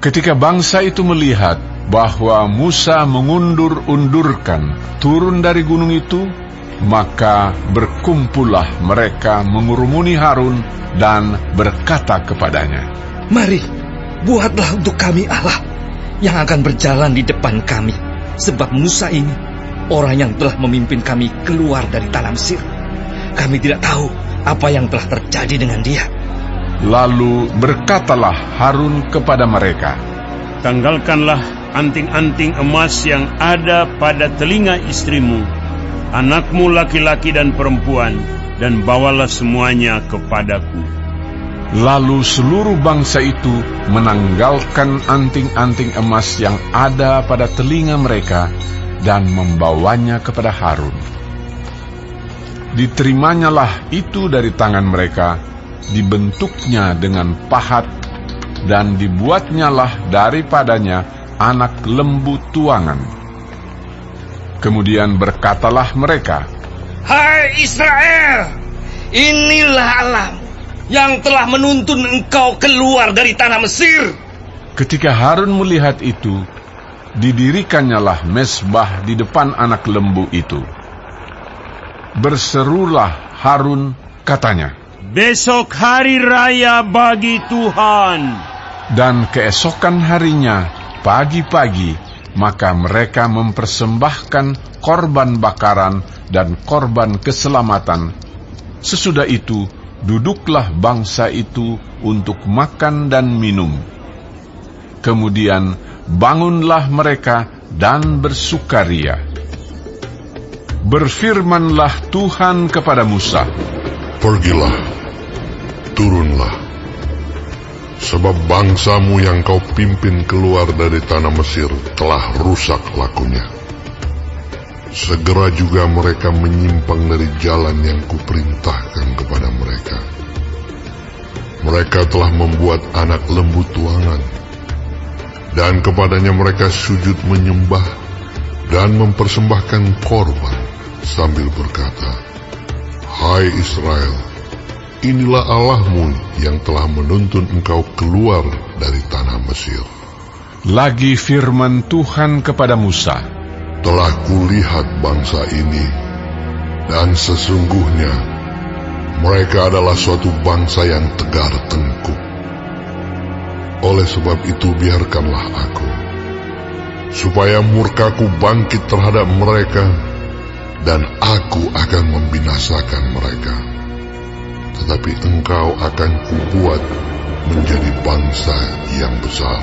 Ketika bangsa itu melihat bahwa Musa mengundur-undurkan turun dari gunung itu, maka berkumpullah mereka mengurumuni Harun dan berkata kepadanya, "Mari, buatlah untuk kami Allah yang akan berjalan di depan kami, sebab Musa ini orang yang telah memimpin kami keluar dari tanah Mesir. Kami tidak tahu apa yang telah terjadi dengan dia." Lalu berkatalah Harun kepada mereka, "Tanggalkanlah anting-anting emas yang ada pada telinga istrimu, anakmu laki-laki dan perempuan, dan bawalah semuanya kepadaku." Lalu seluruh bangsa itu menanggalkan anting-anting emas yang ada pada telinga mereka dan membawanya kepada Harun. Diterimanya itu dari tangan mereka, dibentuknya dengan pahat, dan dibuatnyalah daripadanya anak lembu tuangan. Kemudian berkatalah mereka, "Hai Israel, inilah Allah yang telah menuntun engkau keluar dari tanah Mesir." Ketika Harun melihat itu, didirikannya mezbah di depan anak lembu itu. Berserulah Harun, katanya, "Besok hari raya bagi Tuhan." Dan keesokan harinya, pagi-pagi, maka mereka mempersembahkan korban bakaran dan korban keselamatan. Sesudah itu, duduklah bangsa itu untuk makan dan minum. Kemudian bangunlah mereka dan bersukaria. Berfirmanlah Tuhan kepada Musa, "Pergilah, turunlah, sebab bangsamu yang kau pimpin keluar dari tanah Mesir telah rusak lakunya. Segera juga mereka menyimpang dari jalan yang kuperintahkan kepada mereka. Mereka telah membuat anak lembu tuangan, dan kepadanya mereka sujud menyembah dan mempersembahkan korban sambil berkata, 'Hai Israel, inilah Allahmu yang telah menuntun engkau keluar dari tanah Mesir.' Lagi firman Tuhan kepada Musa, Telah kulihat bangsa ini, dan sesungguhnya mereka adalah suatu bangsa yang tegar tengkuk. Oleh sebab itu biarkanlah aku, supaya murkaku bangkit terhadap mereka, dan aku akan membinasakan mereka. Tetapi engkau akan kubuat menjadi bangsa yang besar."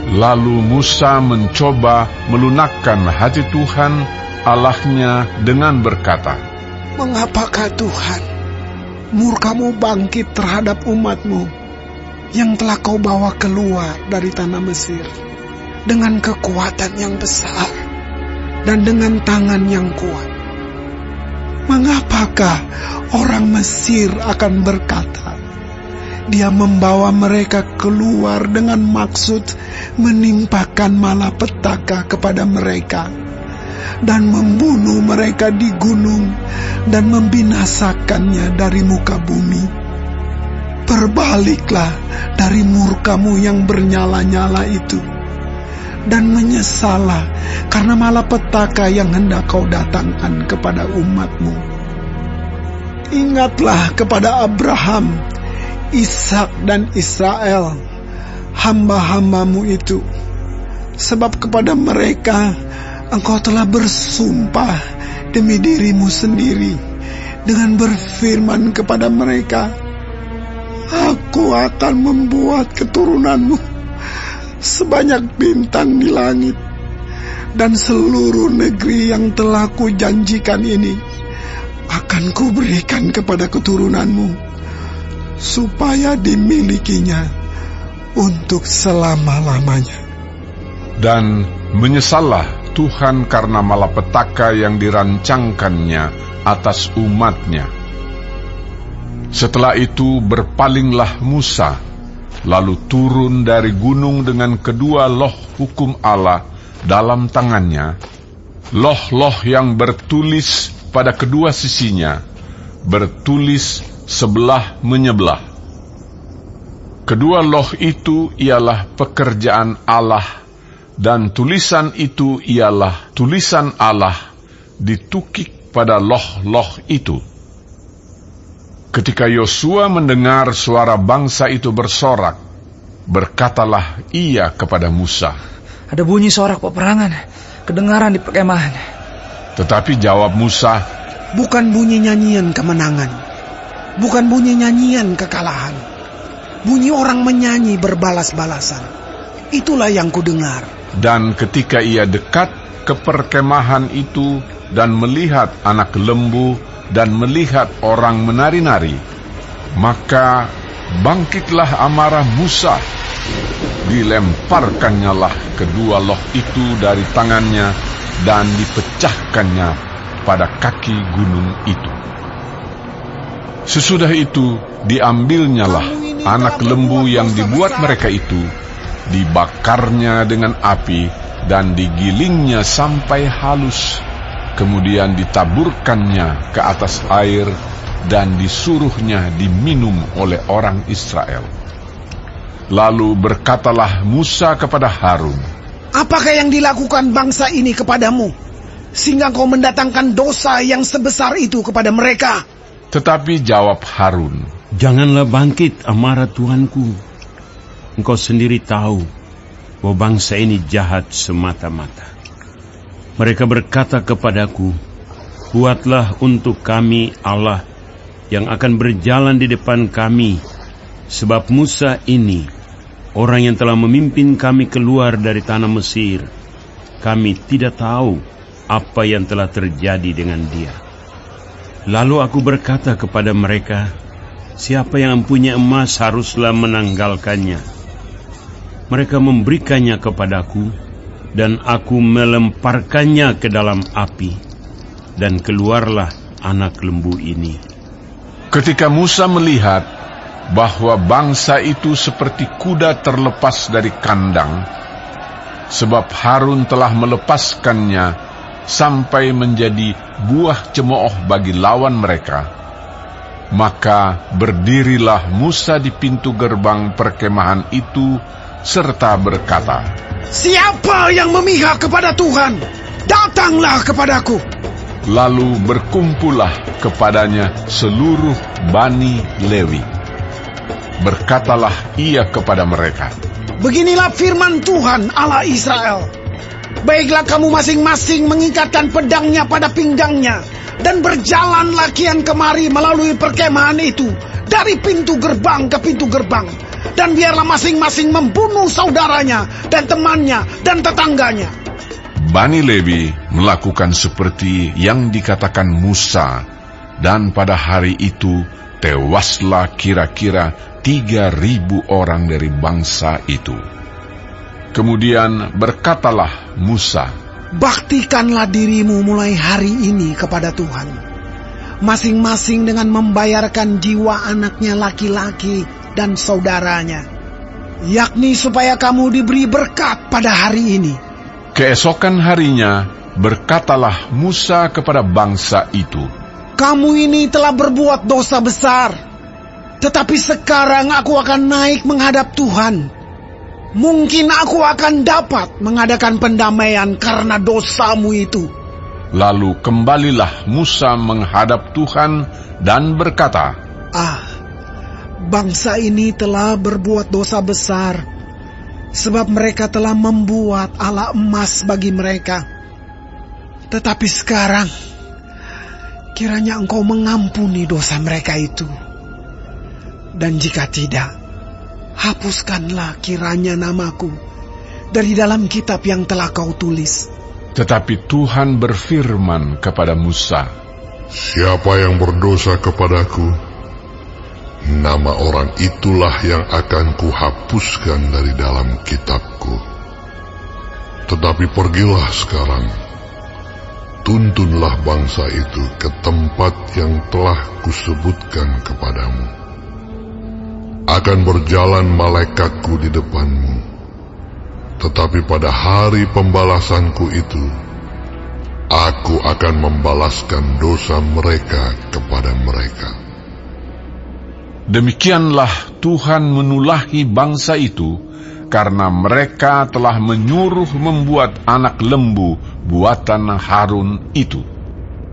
Lalu Musa mencoba melunakkan hati Tuhan Allahnya dengan berkata, "Mengapakah Tuhan, murkamu bangkit terhadap umatmu yang telah kau bawa keluar dari tanah Mesir dengan kekuatan yang besar dan dengan tangan yang kuat? Mengapakah orang Mesir akan berkata, dia membawa mereka keluar dengan maksud menimpakan malapetaka kepada mereka dan membunuh mereka di gunung dan membinasakannya dari muka bumi? Berbaliklah dari murkamu yang bernyala-nyala itu, dan menyesallah karena malapetaka yang hendak kau datangkan kepada umatmu. Ingatlah kepada Abraham, Ishak dan Israel, hamba-hambamu itu, sebab kepada mereka engkau telah bersumpah demi dirimu sendiri dengan berfirman kepada mereka, Aku akan membuat keturunanmu sebanyak bintang di langit, dan seluruh negeri yang telah kujanjikan ini akan kuberikan kepada keturunanmu, supaya dimilikinya untuk selama-lamanya. Dan menyesallah Tuhan karena malapetaka yang dirancangkannya atas umatnya. Setelah itu berpalinglah Musa, lalu turun dari gunung dengan kedua loh hukum Allah dalam tangannya, loh-loh yang bertulis pada kedua sisinya, bertulis sebelah menyebelah. Kedua loh itu ialah pekerjaan Allah, dan tulisan itu ialah tulisan Allah ditukik pada loh-loh itu. Ketika Yosua mendengar suara bangsa itu bersorak, berkatalah ia kepada Musa, Ada bunyi sorak peperangan kedengaran di perkemahan. Tetapi jawab Musa, Bukan bunyi nyanyian kemenangan, bukan bunyi nyanyian kekalahan. Bunyi orang menyanyi berbalas-balasan. Itulah yang kudengar. Dan ketika ia dekat ke perkemahan itu dan melihat anak lembu dan melihat orang menari-nari, maka bangkitlah amarah Musa. Dilemparkannya lah kedua loh itu dari tangannya dan dipecahkannya pada kaki gunung itu. Sesudah itu diambilnyalah anak lembu yang dibuat mereka itu, dibakarnya dengan api dan digilingnya sampai halus, kemudian ditaburkannya ke atas air dan disuruhnya diminum oleh orang Israel. Lalu berkatalah Musa kepada Harun, Apakah yang dilakukan bangsa ini kepadamu, sehingga kau mendatangkan dosa yang sebesar itu kepada mereka? tetapi jawab Harun, Janganlah bangkit amarah Tuanku. Engkau sendiri tahu bahwa bangsa ini jahat semata-mata. Mereka berkata kepadaku, Buatlah untuk kami Allah yang akan berjalan di depan kami, sebab Musa ini, orang yang telah memimpin kami keluar dari tanah Mesir, kami tidak tahu apa yang telah terjadi dengan dia. Lalu aku berkata kepada mereka, Siapa yang mempunyai emas haruslah menanggalkannya. Mereka memberikannya kepadaku, dan aku melemparkannya ke dalam api, dan keluarlah anak lembu ini. ketika Musa melihat bahwa bangsa itu seperti kuda terlepas dari kandang, sebab Harun telah melepaskannya sampai menjadi buah cemooh bagi lawan mereka, maka berdirilah Musa di pintu gerbang perkemahan itu serta berkata, Siapa yang memihak kepada Tuhan, datanglah kepadaku. Lalu berkumpullah kepadanya seluruh Bani Lewi. Berkatalah ia kepada mereka, Beginilah firman Tuhan Allah Israel. Baiklah kamu masing-masing mengikatkan pedangnya pada pinggangnya, dan berjalanlah kian kemari melalui perkemahan itu, dari pintu gerbang ke pintu gerbang. Dan biarlah masing-masing membunuh saudaranya, dan temannya, dan tetangganya. Bani Lewi melakukan seperti yang dikatakan Musa, dan pada hari itu tewaslah kira-kira 3.000 orang dari bangsa itu. Kemudian berkatalah Musa, Baktikanlah dirimu mulai hari ini kepada Tuhan, masing-masing dengan membayarkan jiwa anaknya laki-laki dan saudaranya, yakni supaya kamu diberi berkat pada hari ini. Keesokan harinya berkatalah Musa kepada bangsa itu, Kamu ini telah berbuat dosa besar, tetapi sekarang aku akan naik menghadap Tuhan. Mungkin aku akan dapat mengadakan pendamaian karena dosamu itu. Lalu kembalilah Musa menghadap Tuhan dan berkata, Bangsa ini telah berbuat dosa besar, sebab mereka telah membuat ala emas bagi mereka. Tetapi sekarang, kiranya engkau mengampuni dosa mereka itu. Dan jika tidak, hapuskanlah kiranya namaku dari dalam kitab yang telah kau tulis. Tetapi Tuhan berfirman kepada Musa, Siapa yang berdosa kepadaku, nama orang itulah yang akan kuhapuskan dari dalam kitabku. Tetapi pergilah sekarang, tuntunlah bangsa itu ke tempat yang telah kusebutkan kepadamu. Akan berjalan malaikatku di depanmu, tetapi pada hari pembalasanku itu, aku akan membalaskan dosa mereka kepada mereka. Demikianlah Tuhan menulahi bangsa itu, karena mereka telah menyuruh membuat anak lembu buatan Harun itu.